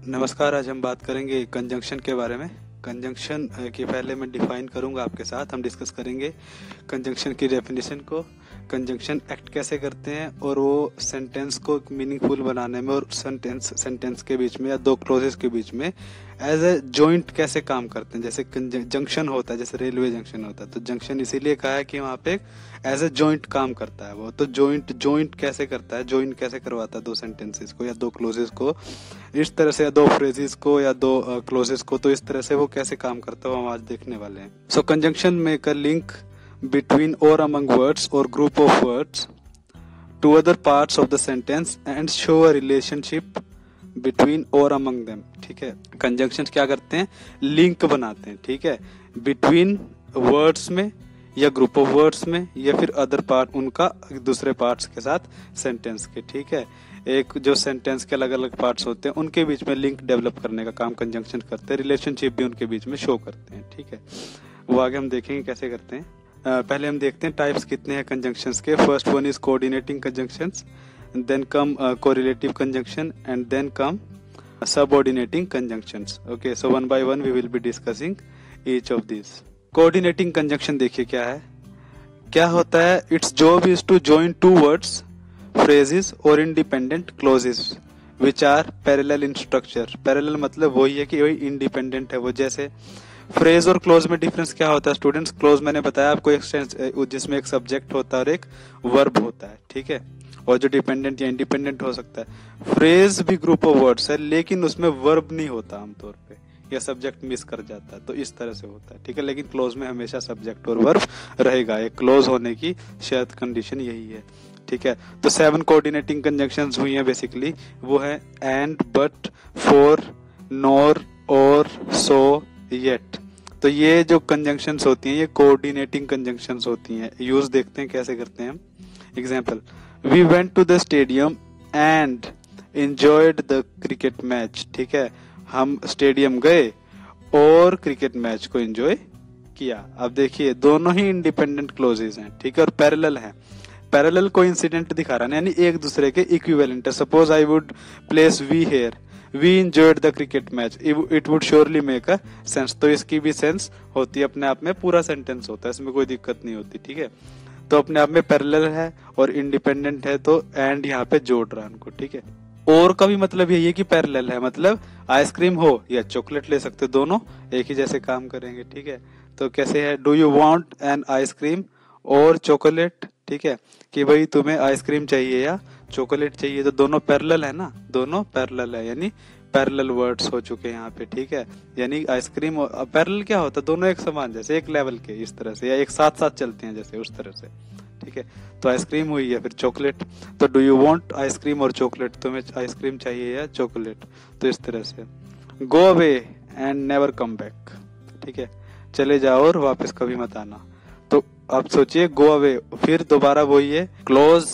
नमस्कार। आज हम बात करेंगे कंजंक्शन के बारे में। कंजंक्शन के पहले मैं डिफाइन करूंगा आपके साथ। हम डिस्कस करेंगे कंजंक्शन की डेफिनेशन को, कंजंक्शन एक्ट कैसे करते हैं और वो सेंटेंस को मीनिंगफुल बनाने में और सेंटेंस के बीच में या दो क्लोजेस के बीच में एज ए जॉइंट कैसे काम करते हैं। जैसे जंक्शन होता है, जैसे रेलवे जंक्शन होता है, तो जंक्शन इसीलिए कहा है कि वहाँ पे एज ए जॉइंट काम करता है वो। तो जॉइंट कैसे करता है, जॉइंट कैसे करवाता है दो सेंटेंसेस को या दो क्लोजेस को इस तरह से, या दो फ्रेजेस को या दो क्लोजेस को, तो इस तरह से वो कैसे काम करता है वो हम आज देखने वाले हैं। So conjunction make a link between or among words or group of words to other parts of the sentence and show a relationship between or among them। ठीक है, कंजंक्शन क्या करते हैं, लिंक बनाते हैं। ठीक है, बिटवीन वर्ड्स में या ग्रुप ऑफ वर्ड्स में या फिर अदर पार्ट, उनका दूसरे पार्ट्स के साथ सेंटेंस के। ठीक है, एक जो सेंटेंस के अलग अलग पार्ट्स होते हैं उनके बीच में लिंक डेवलप करने का काम कंजंक्शन करते हैं, रिलेशनशिप भी उनके बीच में शो करते हैं। ठीक है, वो आगे हम देखेंगे कैसे करते हैं। पहले हम देखते हैं टाइप्स कितने हैं कंजंक्शंस के। First one is coordinating conjunctions, then come correlative conjunction and then come subordinating conjunctions. Okay, so one by one we will be discussing each of this. Coordinating conjunction देखिए क्या है, क्या होता है। Its job is to join two words, phrases और independent clauses which are parallel in structure. Parallel मतलब वही है कि वही इंडिपेंडेंट है वो। जैसे फ्रेज और क्लोज में डिफरेंस क्या होता है स्टूडेंट्स। क्लोज मैंने बताया आपको एक जिसमें एक सब्जेक्ट होता है और एक वर्ब होता है। ठीक है, और जो डिपेंडेंट या इंडिपेंडेंट हो सकता है। फ्रेज भी ग्रुप ऑफ वर्ड्स है लेकिन उसमें वर्ब नहीं होता आमतौर पे, या सब्जेक्ट मिस कर जाता है, तो इस तरह से होता है। ठीक है, लेकिन क्लोज में हमेशा सब्जेक्ट और वर्ब रहेगा। एक क्लोज होने की शायद कंडीशन यही है। ठीक है, तो 7 कोऑर्डिनेटिंग कंजंक्शंस हुई हैं बेसिकली। वो है एंड, बट, फॉर, नॉर, और, सो, येट। तो ये जो कंजंक्शंस होती हैं ये कोऑर्डिनेटिंग कंजंक्शंस होती हैं। यूज देखते हैं कैसे करते हैं। Example, we went to the stadium and enjoyed the cricket match. ठीक है, हम स्टेडियम गए और क्रिकेट मैच को एंजॉय किया। अब देखिए दोनों ही इंडिपेंडेंट क्लोजेस हैं। ठीक है, और पैरेलल हैं। पैरेलल कोइंसिडेंट दिखा रहा है, यानी एक दूसरे के इक्विवेलेंट है। Suppose I would place we here, we enjoyed the cricket match, it would surely make a sense. तो इसकी भी सेंस होती है, अपने आप में पूरा सेंटेंस होता है, इसमें कोई दिक्कत नहीं होती। ठीक है, तो अपने आप में पैरेलल है और इंडिपेंडेंट है, तो एंड यहाँ पे जोड़ रहा है उनको। ठीक है, और का भी मतलब यही है कि पैरेलल है, मतलब आइसक्रीम हो या चॉकलेट ले सकते हो, दोनों एक ही जैसे काम करेंगे। ठीक है, तो कैसे है, do you want an ice cream और चॉकलेट। ठीक है, कि भाई तुम्हें आइसक्रीम चाहिए या चॉकलेट चाहिए, तो दोनों पैरेलल है ना, दोनों पैरेलल है, यानी पैरेलल वर्ड्स हो चुके हैं यहाँ पे। ठीक है, यानी आइसक्रीम और पैरेलल क्या होता है, दोनों एक समान, जैसे एक लेवल के इस तरह से, या एक साथ साथ चलते हैं जैसे उस तरह से। ठीक है, तो आइसक्रीम हुई है, फिर चॉकलेट, तो डू यू वांट आइसक्रीम और चॉकलेट, तुम्हें आइसक्रीम चाहिए या चॉकलेट, तो इस तरह से। Go away and never come back. ठीक है, चले जाओ और वापस कभी मत आना। तो आप सोचिए, गो अवे, फिर दोबारा वही है, क्लोज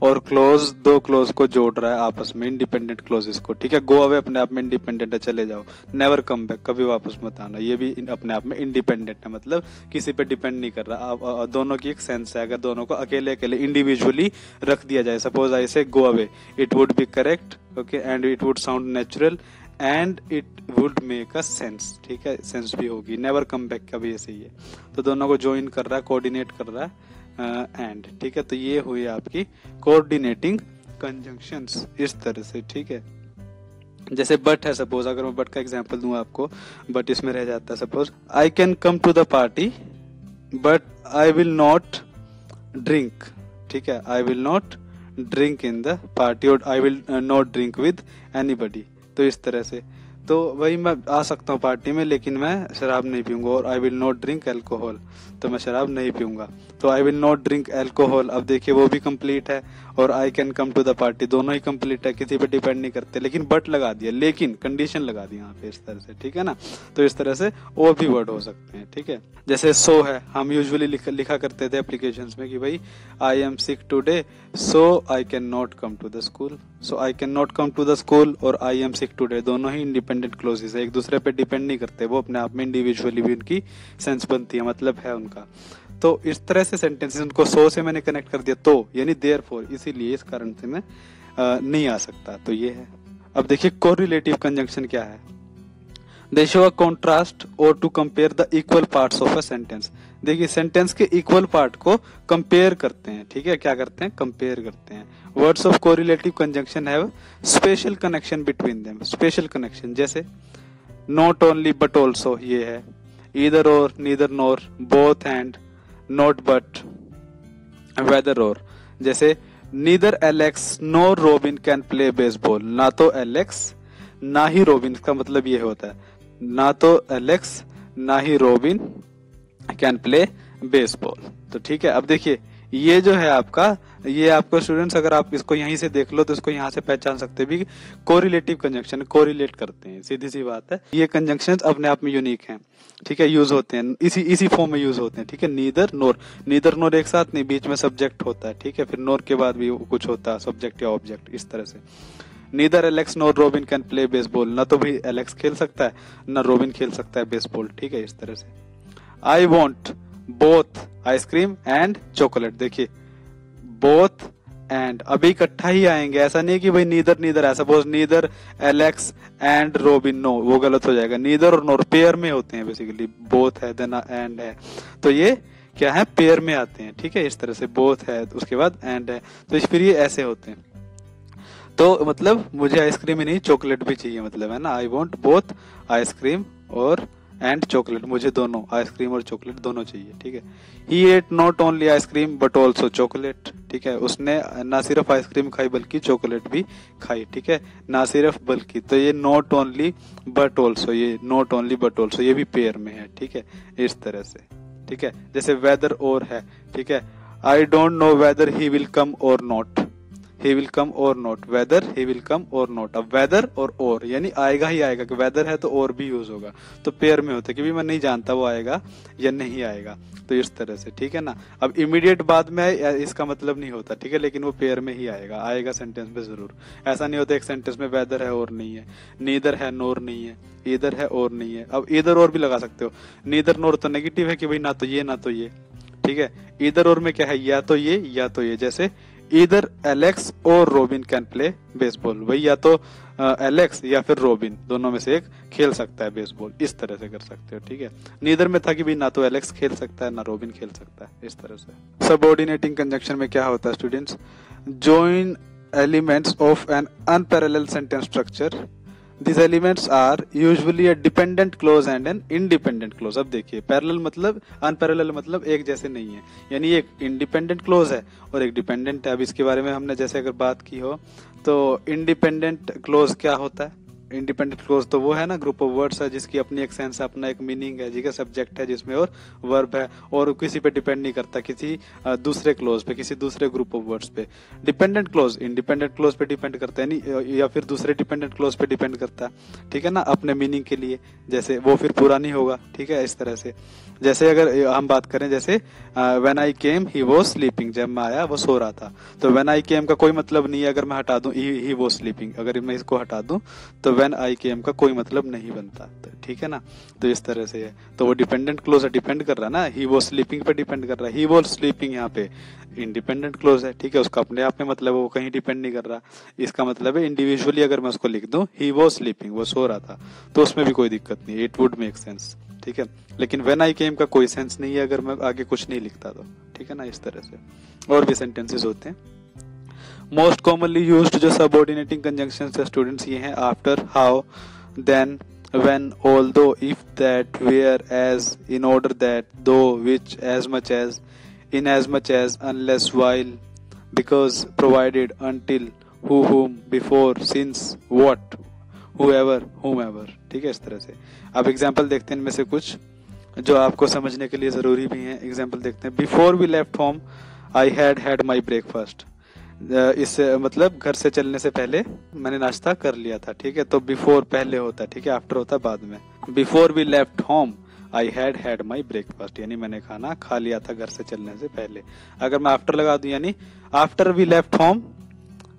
और क्लोज, दो क्लोज को जोड़ रहा है आपस में, इंडिपेंडेंट क्लोजेस को। ठीक है, गो अवे अपने आप में इंडिपेंडेंट है, चले जाओ। नेवर कम बैक, कभी वापस मत आना, ये भी अपने आप में इंडिपेंडेंट है, मतलब किसी पे डिपेंड नहीं कर रहा। दोनों की एक सेंस है। अगर दोनों को अकेले अकेले इंडिविजुअली रख दिया जाए, सपोज आई से go away, it would be correct, okay, and it would sound natural and it would make a sense. ठीक है, सेंस भी होगी। नेवर कम बैक का भी ऐसे ही है, तो दोनों को ज्वाइन कर रहा है, कोऑर्डिनेट कर रहा है एंड। ठीक है, तो ये हुई आपकी कोऑर्डिनेटिंग कंजंक्शंस इस तरह से। ठीक है, जैसे बट है, सपोज अगर मैं बट का एग्जांपल दूं आपको, बट इसमें रह जाता है, suppose I can come to the party but I will not drink. ठीक है, I will not drink in the party और I will not drink with anybody. तो इस तरह से, तो वही मैं आ सकता हूँ पार्टी में लेकिन मैं शराब नहीं पीऊंगा, और I will not drink alcohol, तो मैं शराब नहीं पीऊंगा, तो I will not drink alcohol. अब देखिए वो भी कंप्लीट है और I can come to the party, दोनों ही कंप्लीट है, किसी पे डिपेंड नहीं करते, लेकिन बट लगा दिया, लेकिन कंडीशन लगा दी यहाँ पे इस तरह से। ठीक है ना, तो इस तरह से और भी वर्ड हो सकते हैं। ठीक है, जैसे सो है, हम यूजुअली लिखा करते थे एप्लीकेशंस में कि भाई I am sick today so I can not come to the school. So I can not come to the school और आई एम सिक टुडे, दोनों ही इंडिपेंडेंट क्लोजेस है, एक दूसरे पे डिपेंड नहीं करते, वो अपने आप में इंडिविजुअली भी उनकी सेंस बनती है, मतलब है उनका। तो इस तरह से सेंटेंसेस, उनको सो से मैंने कनेक्ट कर दिया, तो यानी देयरफॉर, इसीलिए इस कारण से मैं नहीं आ सकता, तो ये है। अब देखिए कोरिलेटिव कंजंक्शन क्या है। दे शो अ कॉन्ट्रास्ट और to compare the equal parts of a sentence. देखिए सेंटेंस के इक्वल पार्ट को कंपेयर करते हैं, ठीक है, क्या करते हैं, कंपेयर करते हैं। Words of correlative conjunction have special connection between them, special connection, जैसे नॉट ओनली बट ऑल्सो, ये है, ईदर और, neither nor, both and, not but, whether और, जैसे neither Alex nor Robin can play baseball, ना तो एलेक्स ना ही robin, इसका मतलब ये होता है ना तो एलेक्स ना ही रोबिन कैन प्ले बेसबॉल। तो ठीक है, अब देखिए ये जो है आपका, ये आपको स्टूडेंट्स अगर आप इसको यहीं से देख लो तो इसको यहाँ से पहचान सकते भी, कोरिलेटिव कंजंक्शन, कोरिलेट करते हैं, सीधी सी बात है। ये कंजंक्शंस अपने आप में यूनिक हैं, ठीक है, यूज होते हैं इसी फॉर्म में यूज होते हैं, ठीक है। नीदर नोर, नीदर नोर एक साथ नहीं, बीच में सब्जेक्ट होता है, ठीक है, फिर नोर के बाद भी कुछ होता है, सब्जेक्ट या ऑब्जेक्ट, इस तरह से। Neither Alex NOR robin can play baseball, ना तो भी एलेक्स खेल सकता है ना रोबिन खेल सकता है बेसबॉल, ठीक है, इस तरह से। I want both ice cream and chocolate, देखिए बोथ एंड अभी इकट्ठा ही आएंगे, ऐसा नहीं कि भाई नीदर नीदर है, suppose neither Alex and Robin, no, वो गलत हो जाएगा। नीदर और नोर पेयर में होते हैं बेसिकली, बोथ है देन एंड है, तो ये क्या है, पेयर में आते हैं, ठीक है, इस तरह से बोथ है उसके बाद एंड है, तो फिर ये ऐसे होते हैं। तो मतलब मुझे आइसक्रीम ही नहीं चॉकलेट भी चाहिए, मतलब है ना, आई वॉन्ट बोथ आइसक्रीम और एंड चॉकलेट, मुझे दोनों आइसक्रीम और चॉकलेट दोनों चाहिए, ठीक है। He ate not only ice cream but also chocolate, ठीक है, उसने ना सिर्फ आइसक्रीम खाई बल्कि चॉकलेट भी खाई, ठीक है, ना सिर्फ बल्कि, तो ये नॉट ओनली बट ऑल्सो, ये नॉट ओनली बट ऑल्सो ये भी पेयर में है, ठीक है, इस तरह से, ठीक है। जैसे वेदर और है, ठीक है, I don't know whether he will come और not, he will come or not, whether he will come or not। अब weather और यानी आएगा ही आएगा, कि weather है तो और भी यूज होगा, तो पेयर में होता है, क्योंकि मैं नहीं जानता वो आएगा या नहीं आएगा, तो इस तरह से, ठीक है ना। अब इमीडिएट बाद में आए इसका मतलब नहीं होता, ठीक है, लेकिन वो पेयर में ही आएगा, आएगा सेंटेंस में जरूर। ऐसा नहीं होता एक सेंटेंस में weather है और नहीं है, नीदर है नोर नहीं है, इधर है और नहीं है। अब इधर और भी लगा सकते हो, नीदर नोर तो नेगेटिव है कि भाई ना तो ये ना तो ये, ठीक है, इधर और में क्या है, या तो ये या तो ये, जैसे इधर एलेक्स और रोबिन कैन प्ले बेसबॉल, वही या तो एलेक्स या फिर रोबिन दोनों में से एक खेल सकता है बेसबॉल, इस तरह से कर सकते हो, ठीक है। नीदर में था कि भी ना तो एलेक्स खेल सकता है ना रोबिन खेल सकता है, इस तरह से। सबऑर्डिनेटिंग कंजंक्शन में क्या होता है students, join elements of an unparallel sentence structure, These elements are usually a dependent clause and an independent clause। अब देखिए पैरेलल मतलब, अनपैरेलल मतलब एक जैसे नहीं है, यानी एक इंडिपेंडेंट क्लोज है और एक डिपेंडेंट है। अब इसके बारे में हमने जैसे अगर बात की हो तो इंडिपेंडेंट क्लोज क्या होता है, इंडिपेंडेंट क्लोज तो वो है ना, ग्रुप ऑफ वर्ड्स है जिसकी अपनी एक सेंस, अपना एक मीनिंग है, जिसका सब्जेक्ट है जिसमें और वर्ब है, और किसी पे डिपेंड नहीं करता, किसी दूसरे क्लोज पे, किसी दूसरे ग्रुप ऑफ वर्ड्स पे। डिपेंडेंट क्लोज इंडिपेंडेंट क्लोज पे डिपेंड करता है, नहीं या फिर दूसरे डिपेंडेंट क्लोज पे डिपेंड करता है, ठीक है ना, अपने मीनिंग के लिए, जैसे वो फिर पूरा नहीं होगा, ठीक है, इस तरह से। जैसे अगर हम बात करें, जैसे when I came he was sleeping, जब मैं आया वो सो रहा था, तो व्हेन आई केम का कोई मतलब नहीं है, अगर मैं हटा दूं ही वाज स्लीपिंग, अगर मैं इसको हटा दूं तो व्हेन आई केम का कोई मतलब नहीं बनता, तो ठीक है ना, तो इस तरह से है। तो वो डिपेंडेंट क्लोज है, डिपेंड कर रहा है ना, ही वाज स्लीपिंग पे डिपेंड कर रहा है, ही वाज स्लीपिंग यहाँ पे इंडिपेंडेंट क्लोज है, ठीक है, उसका अपने आप में मतलब है, वो कहीं डिपेंड नहीं कर रहा। इसका मतलब है इंडिविजुअली अगर मैं उसको लिख दूं ही वाज स्लीपिंग, वो सो रहा था, तो उसमें भी कोई दिक्कत नहीं, इट वुड मेक सेंस, ठीक है। लेकिन व्हेन आई केम का कोई सेंस नहीं है अगर मैं आगे कुछ नहीं लिखता तो, ठीक है ना, इस तरह से। और भी सेंटेंसेस होते हैं। मोस्ट कॉमनली यूज्ड जो सबऑर्डिनेटिंग कंजंक्शंस है स्टूडेंट्स, ये हैं after, how, then, when, although, if, that, where, as, in order that, though, which, as much as, in as much as, unless, while, because, provided, until, who, whom, before, since, what, whoever, whomever, ठीक है, इस तरह से। अब example देखते हैं इनमें से कुछ जो आपको समझने के लिए जरूरी भी हैं। एग्जाम्पल देखते हैं। Before we left home I had my breakfast, इससे मतलब घर से चलने से पहले मैंने नाश्ता कर लिया था, ठीक है, तो बिफोर पहले होता है, ठीक है, आफ्टर होता है बाद में। Before we left home I had my breakfast, यानी मैंने खाना खा लिया था घर से चलने से पहले। अगर मैं आफ्टर लगा दूं, यानी after we left home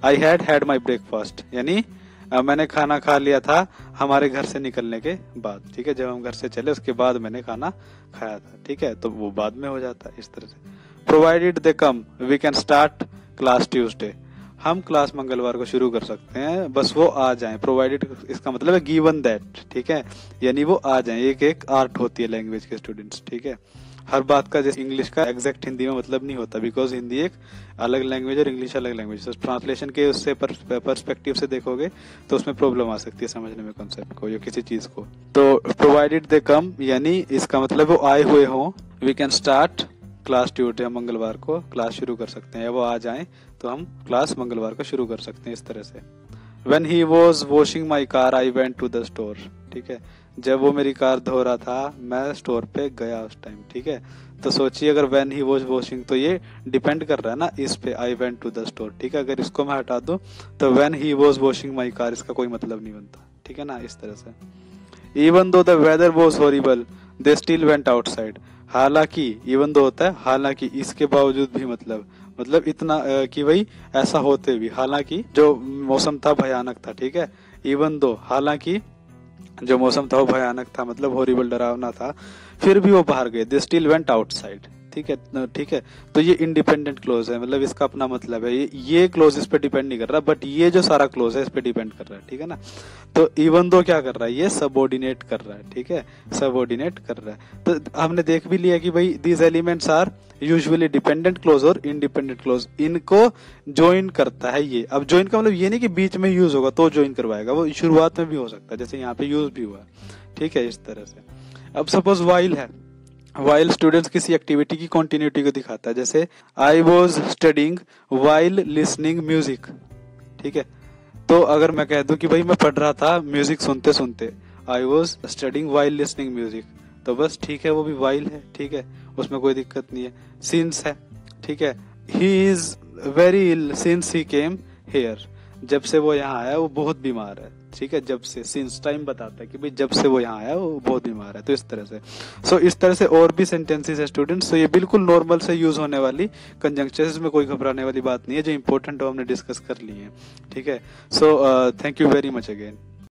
I had my breakfast, यानी मैंने खाना खा लिया था हमारे घर से निकलने के बाद, ठीक है, जब हम घर से चले उसके बाद मैंने खाना खाया था, ठीक है, तो वो बाद में हो जाता है, इस तरह से। Provided they come we can start class Tuesday, हम क्लास मंगलवार को शुरू कर सकते हैं, बस वो आ जाएं, प्रोवाइडेड, इसका मतलब है गिवन दैट, ठीक है, यानी वो आ जाएं। एक एक आर्ट होती है लैंग्वेज के स्टूडेंट्स, ठीक है। हर बात का जैसे इंग्लिश का एग्जैक्ट हिंदी में मतलब नहीं होता, बिकॉज हिंदी एक अलग लैंग्वेज और इंग्लिश अलग लैंग्वेज, तो ट्रांसलेशन के उससे पर्सपेक्टिव से देखोगे तो उसमें प्रॉब्लम आ सकती है समझने में कॉन्सेप्ट को या किसी चीज को। तो प्रोवाइडेड दे कम, यानी इसका मतलब वो आए हुए हों, we can start class Tuesday, हम मंगलवार को क्लास शुरू कर सकते हैं, या वो आ जाएं तो हम क्लास मंगलवार को शुरू कर सकते हैं इस तरह से। When he was washing my car, I went to the store, ठीक है, जब वो मेरी कार धो रहा था मैं स्टोर पे गया उस टाइम, ठीक है। तो सोचिए अगर when he was washing, तो ये डिपेंड कर रहा है ना इस पे, I went to the store, ठीक है। अगर इसको मैं हटा दूं तो when he was washing my car इसका कोई मतलब नहीं बनता, ठीक है ना, इस तरह से। Even though the weather was horrible, they still went outside, हालांकि, इवन दो होता है हालांकि, इसके बावजूद भी, मतलब इतना कि भाई ऐसा होते भी, हालांकि जो मौसम था भयानक था, ठीक है। इवन दो, हालांकि जो मौसम था वो भयानक था, मतलब हॉरिबल, डरावना था, फिर भी वो बाहर गए, दे स्टिल वेंट आउटसाइड, ठीक है, ठीक है। तो ये इंडिपेंडेंट क्लोज है, मतलब इसका अपना मतलब है, ये क्लोज इस पे डिपेंड नहीं कर रहा, बट ये जो सारा क्लोज है इस पे डिपेंड कर रहा है, ठीक है ना। तो इवन दो क्या कर रहा है, ये सबऑर्डिनेट कर रहा है, ठीक है, सबऑर्डिनेट कर रहा है। तो हमने देख भी लिया कि भाई these elements are usually dependent clause और इंडिपेंडेंट क्लोज, इनको ज्वाइन करता है ये। अब ज्वाइन का मतलब ये नहीं कि बीच में यूज होगा तो ज्वाइन करवाएगा, वो शुरुआत में भी हो सकता है, जैसे यहाँ पे यूज भी हुआ, ठीक है, इस तरह से। अब सपोज वाइल है, वाइल स्टूडेंट्स किसी एक्टिविटी की कंटिन्यूटी को दिखाता है, जैसे I was studying while listening music, ठीक है। तो अगर मैं कह दूं कि भाई मैं पढ़ रहा था म्यूजिक सुनते सुनते, I was studying while listening music, तो बस ठीक है, वो भी वाइल है, ठीक है, उसमें कोई दिक्कत नहीं है। सिंस है, ठीक है, he is very ill since he came here, जब से वो यहाँ आया वो बहुत बीमार है, ठीक है, जब से, सिंस टाइम बताता है कि भाई जब से वो यहाँ आया वो बहुत बीमार है, तो इस तरह से। सो इस तरह से और भी सेंटेंसेस है स्टूडेंट्स, तो ये बिल्कुल नॉर्मल से यूज होने वाली कंजंक्शंस में कोई घबराने वाली बात नहीं है, जो इंपॉर्टेंट हो हमने डिस्कस कर ली है, ठीक है। So thank you very much again.